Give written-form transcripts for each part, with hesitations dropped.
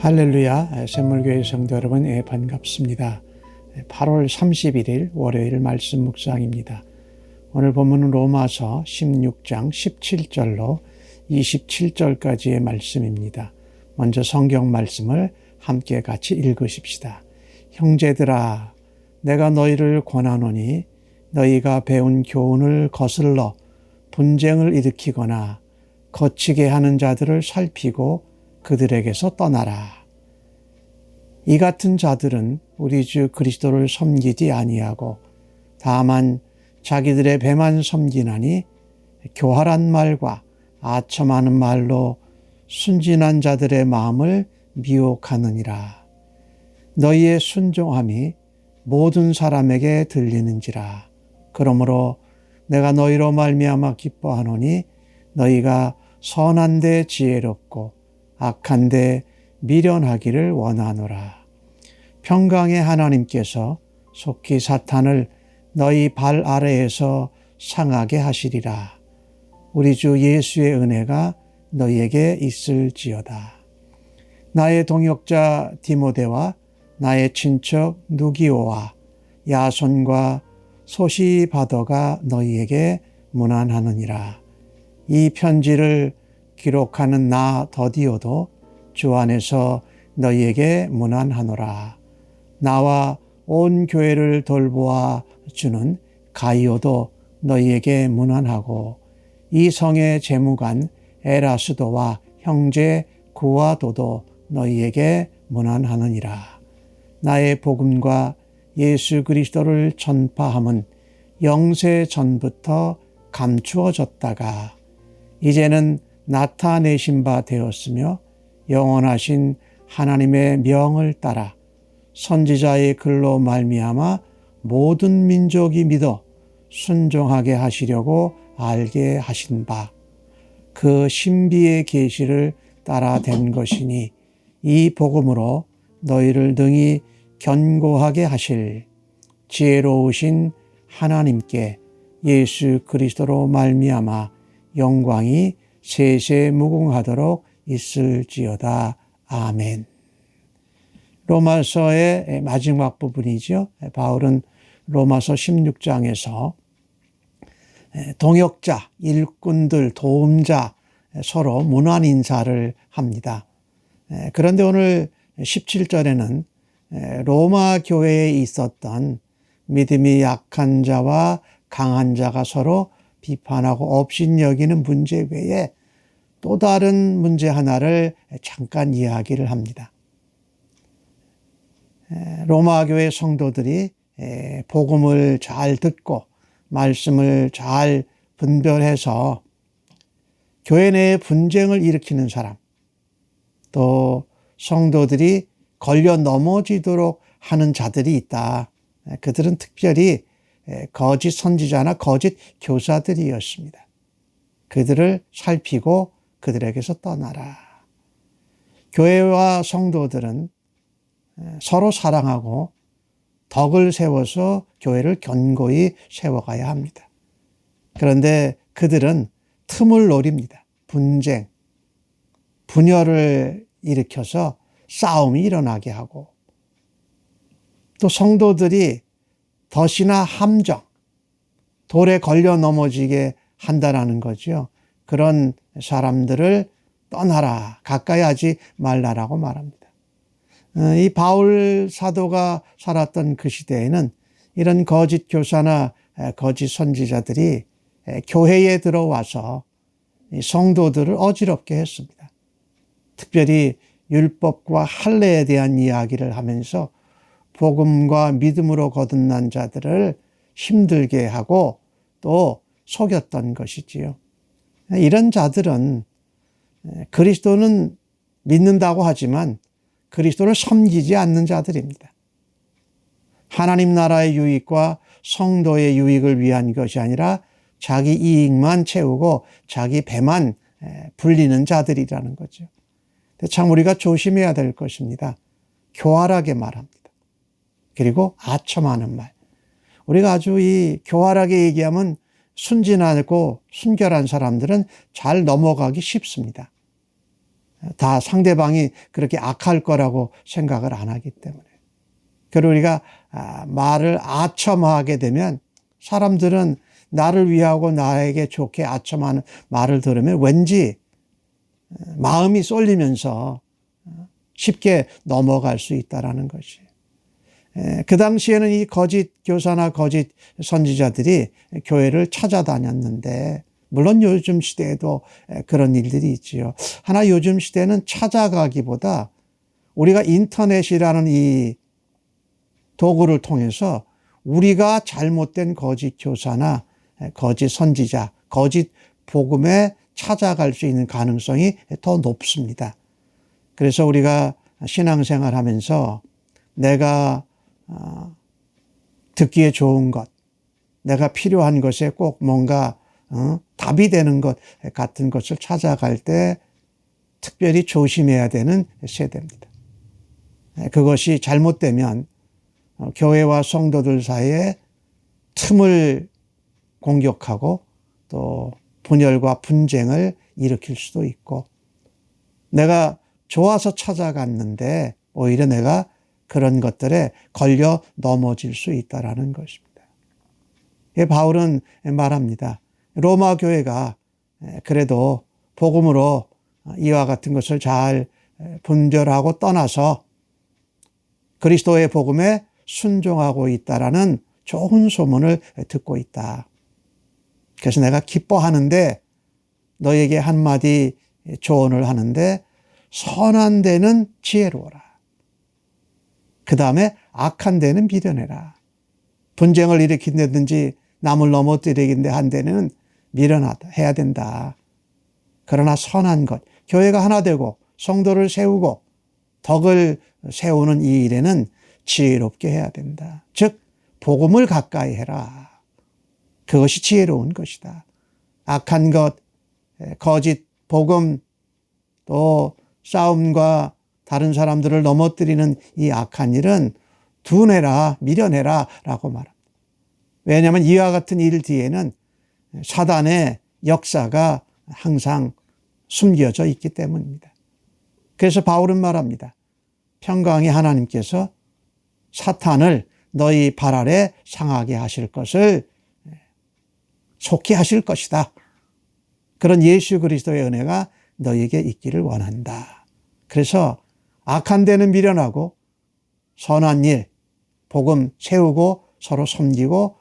할렐루야, 샘물교회 성도 여러분, 반갑습니다. 8월 31일 월요일 말씀 묵상입니다. 오늘 본문은 로마서 16장 17절로 27절까지의 말씀입니다. 먼저 성경 말씀을 함께 같이 읽으십시다. 형제들아, 내가 너희를 권하노니 너희가 배운 교훈을 거슬러 분쟁을 일으키거나 거치게 하는 자들을 살피고 그들에게서 떠나라. 이 같은 자들은 우리 주 그리스도를 섬기지 아니하고 다만 자기들의 배만 섬기나니 교활한 말과 아첨하는 말로 순진한 자들의 마음을 미혹하느니라. 너희의 순종함이 모든 사람에게 들리는지라. 그러므로 내가 너희로 말미암아 기뻐하노니 너희가 선한데 지혜롭고 악한데 미련하기를 원하노라. 평강의 하나님께서 속히 사탄을 너희 발 아래에서 상하게 하시리라. 우리 주 예수의 은혜가 너희에게 있을지어다. 나의 동역자 디모데와 나의 친척 누기오와 야손과 소시바더가 너희에게 문안하느니라. 이 편지를 기록하는 나 더디오도 주 안에서 너희에게 문안하노라. 나와 온 교회를 돌보아 주는 가이오도 너희에게 문안하고 이 성의 재무관 에라스도와 형제 구아도도 너희에게 문안하느니라. 나의 복음과 예수 그리스도를 전파함은 영세 전부터 감추어졌다가 이제는 나타내신 바 되었으며 영원하신 하나님의 명을 따라 선지자의 글로 말미암아 모든 민족이 믿어 순종하게 하시려고 알게 하신 바 그 신비의 계시를 따라 된 것이니 이 복음으로 너희를 능히 견고하게 하실 지혜로우신 하나님께 예수 그리스도로 말미암아 영광이 세세 무궁하도록 있을지어다. 아멘. 로마서의 마지막 부분이죠. 바울은 로마서 16장에서 동역자, 일꾼들, 도움자 서로 문안 인사를 합니다. 그런데 오늘 17절에는 로마 교회에 있었던 믿음이 약한 자와 강한 자가 서로 비판하고 업신여기는 문제 외에 또 다른 문제 하나를 잠깐 이야기를 합니다. 로마 교회 성도들이 복음을 잘 듣고 말씀을 잘 분별해서 교회 내에 분쟁을 일으키는 사람, 또 성도들이 걸려 넘어지도록 하는 자들이 있다. 그들은 특별히 거짓 선지자나 거짓 교사들이었습니다. 그들을 살피고 그들에게서 떠나라. 교회와 성도들은 서로 사랑하고 덕을 세워서 교회를 견고히 세워가야 합니다. 그런데 그들은 틈을 노립니다. 분쟁, 분열을 일으켜서 싸움이 일어나게 하고 또 성도들이 덫이나 함정, 돌에 걸려 넘어지게 한다라는 거죠. 그런 사람들을 떠나라, 가까이 하지 말라라고 말합니다. 이 바울 사도가 살았던 그 시대에는 이런 거짓 교사나 거짓 선지자들이 교회에 들어와서 성도들을 어지럽게 했습니다. 특별히 율법과 할례에 대한 이야기를 하면서 복음과 믿음으로 거듭난 자들을 힘들게 하고 또 속였던 것이지요. 이런 자들은 그리스도는 믿는다고 하지만 그리스도를 섬기지 않는 자들입니다. 하나님 나라의 유익과 성도의 유익을 위한 것이 아니라 자기 이익만 채우고 자기 배만 불리는 자들이라는 거죠. 참 우리가 조심해야 될 것입니다. 교활하게 말합니다. 그리고 아첨하는 말. 우리가 아주 이 교활하게 얘기하면 순진하고 순결한 사람들은 잘 넘어가기 쉽습니다. 다 상대방이 그렇게 악할 거라고 생각을 안 하기 때문에. 그리고 우리가 말을 아첨하게 되면 사람들은 나를 위하고 나에게 좋게 아첨하는 말을 들으면 왠지 마음이 쏠리면서 쉽게 넘어갈 수 있다라는 것이. 그 당시에는 이 거짓 교사나 거짓 선지자들이 교회를 찾아다녔는데, 물론 요즘 시대에도 그런 일들이 있지요. 하나 요즘 시대는 찾아가기보다 우리가 인터넷이라는 이 도구를 통해서 우리가 잘못된 거짓 교사나 거짓 선지자, 거짓 복음에 찾아갈 수 있는 가능성이 더 높습니다. 그래서 우리가 신앙생활 하면서 내가 듣기에 좋은 것, 내가 필요한 것에 꼭 뭔가 답이 되는 것 같은 것을 찾아갈 때 특별히 조심해야 되는 세대입니다. 그것이 잘못되면 교회와 성도들 사이에 틈을 공격하고 또 분열과 분쟁을 일으킬 수도 있고, 내가 좋아서 찾아갔는데 오히려 내가 그런 것들에 걸려 넘어질 수 있다라는 것입니다. 바울은 말합니다. 로마 교회가 그래도 복음으로 이와 같은 것을 잘 분별하고 떠나서 그리스도의 복음에 순종하고 있다라는 좋은 소문을 듣고 있다. 그래서 내가 기뻐하는데 너에게 한마디 조언을 하는데, 선한 데는 지혜로워라. 그 다음에 악한 데는 미련해라. 분쟁을 일으킨다든지 남을 넘어뜨리긴데 한 데는 미련해야 된다. 그러나 선한 것, 교회가 하나 되고 성도를 세우고 덕을 세우는 이 일에는 지혜롭게 해야 된다. 즉 복음을 가까이 해라. 그것이 지혜로운 것이다. 악한 것, 거짓 복음, 또 싸움과 다른 사람들을 넘어뜨리는 이 악한 일은 둔해라, 미련해라 라고 말합니다. 왜냐하면 이와 같은 일 뒤에는 사단의 역사가 항상 숨겨져 있기 때문입니다. 그래서 바울은 말합니다. 평강의 하나님께서 사탄을 너희 발 아래 상하게 하실 것을 속히 하실 것이다. 그런 예수 그리스도의 은혜가 너에게 있기를 원한다. 그래서 악한 데는 미련하고 선한 일, 복음 세우고 서로 섬기고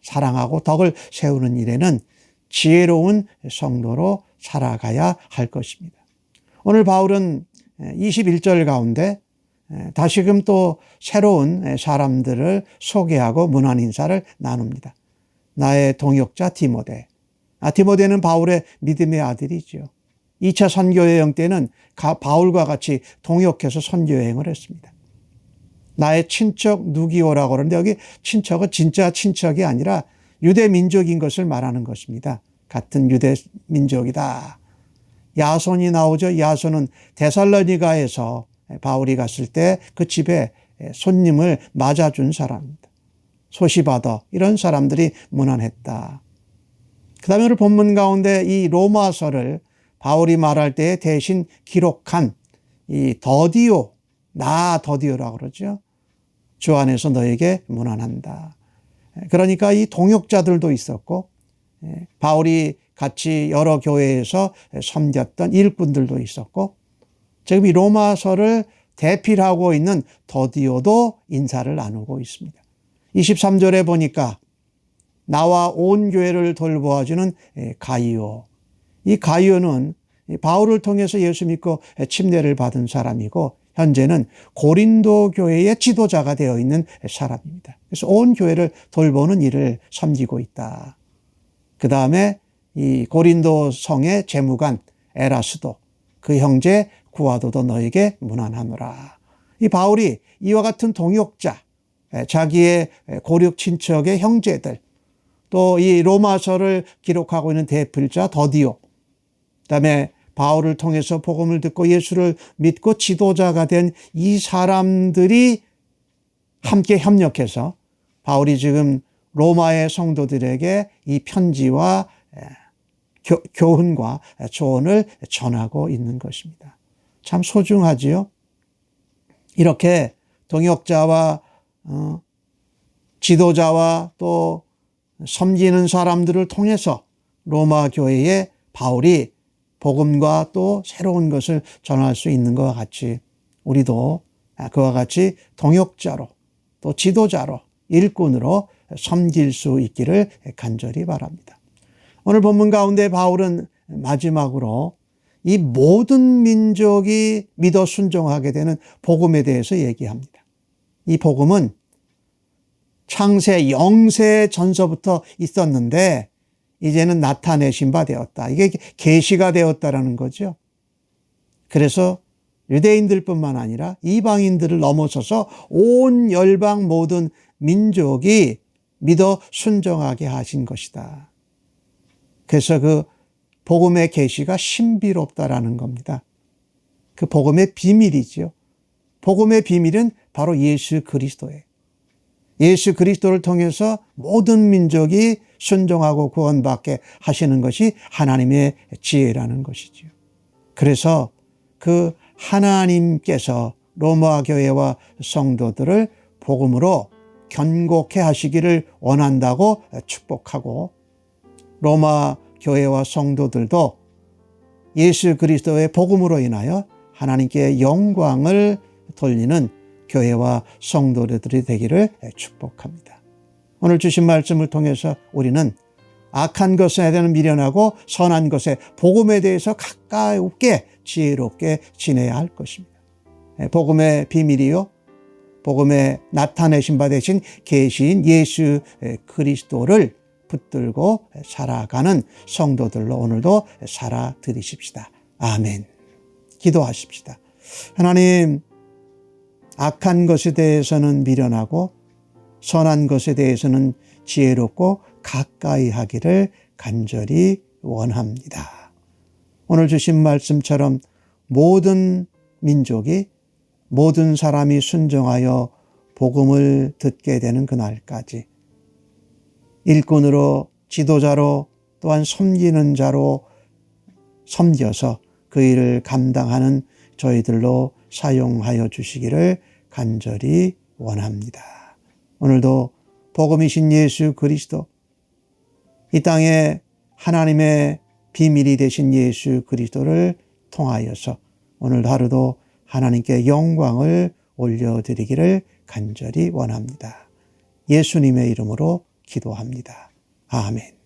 사랑하고 덕을 세우는 일에는 지혜로운 성도로 살아가야 할 것입니다. 오늘 바울은 21절 가운데 다시금 또 새로운 사람들을 소개하고 문안 인사를 나눕니다. 나의 동역자 디모데. 디모데는 바울의 믿음의 아들이죠. 2차 선교여행 때는 바울과 같이 동역해서 선교여행을 했습니다. 나의 친척 누기오라고 그러는데 여기 친척은 진짜 친척이 아니라 유대 민족인 것을 말하는 것입니다. 같은 유대 민족이다. 야손이 나오죠. 야손은 데살로니가에서 바울이 갔을 때 그 집에 손님을 맞아준 사람입니다. 소시바더 이런 사람들이 문안했다. 그 다음에 오늘 본문 가운데 이 로마서를 바울이 말할 때 대신 기록한 이 더디오, 나 더디오라고 그러죠. 주 안에서 너에게 문안한다. 그러니까 이 동역자들도 있었고 바울이 같이 여러 교회에서 섬겼던 일꾼들도 있었고, 지금 이 로마서를 대필하고 있는 더디오도 인사를 나누고 있습니다. 23절에 보니까 나와 온 교회를 돌보아주는 가이오. 이 가이오는 바울을 통해서 예수 믿고 침례를 받은 사람이고 현재는 고린도 교회의 지도자가 되어 있는 사람입니다. 그래서 온 교회를 돌보는 일을 섬기고 있다. 그 다음에 이 고린도 성의 재무관 에라스도, 그 형제 구아도도 너에게 문안하노라. 이 바울이 이와 같은 동역자, 자기의 고륙 친척의 형제들, 또 이 로마서를 기록하고 있는 대필자 더디오, 그다음에 바울을 통해서 복음을 듣고 예수를 믿고 지도자가 된 이 사람들이 함께 협력해서 바울이 지금 로마의 성도들에게 이 편지와 교훈과 조언을 전하고 있는 것입니다. 참 소중하지요. 이렇게 동역자와 지도자와 또 섬기는 사람들을 통해서 로마 교회에 바울이 복음과 또 새로운 것을 전할 수 있는 것과 같이 우리도 그와 같이 동역자로 또 지도자로 일꾼으로 섬길 수 있기를 간절히 바랍니다. 오늘 본문 가운데 바울은 마지막으로 이 모든 민족이 믿어 순종하게 되는 복음에 대해서 얘기합니다. 이 복음은 창세 영세 전서부터 있었는데 이제는 나타내신 바 되었다. 이게 계시가 되었다라는 거죠. 그래서 유대인들뿐만 아니라 이방인들을 넘어서서 온 열방 모든 민족이 믿어 순종하게 하신 것이다. 그래서 그 복음의 계시가 신비롭다라는 겁니다. 그 복음의 비밀이지요. 복음의 비밀은 바로 예수 그리스도예요. 예수 그리스도를 통해서 모든 민족이 순종하고 구원받게 하시는 것이 하나님의 지혜라는 것이지요. 그래서 그 하나님께서 로마 교회와 성도들을 복음으로 견고케 하시기를 원한다고 축복하고 로마 교회와 성도들도 예수 그리스도의 복음으로 인하여 하나님께 영광을 돌리는 교회와 성도들이 되기를 축복합니다. 오늘 주신 말씀을 통해서 우리는 악한 것에 대한 미련하고 선한 것에 복음에 대해서 가까이게 지혜롭게 지내야 할 것입니다. 복음의 비밀이요, 복음에 나타내신 바 되신 계시인 예수 그리스도를 붙들고 살아가는 성도들로 오늘도 살아드리십시다. 아멘. 기도하십시다. 하나님, 악한 것에 대해서는 미련하고 선한 것에 대해서는 지혜롭고 가까이 하기를 간절히 원합니다. 오늘 주신 말씀처럼 모든 민족이 모든 사람이 순종하여 복음을 듣게 되는 그날까지 일꾼으로 지도자로 또한 섬기는 자로 섬겨서 그 일을 감당하는 저희들로 사용하여 주시기를 간절히 원합니다. 오늘도 복음이신 예수 그리스도, 이 땅에 하나님의 비밀이 되신 예수 그리스도를 통하여서 오늘 하루도 하나님께 영광을 올려드리기를 간절히 원합니다. 예수님의 이름으로 기도합니다. 아멘.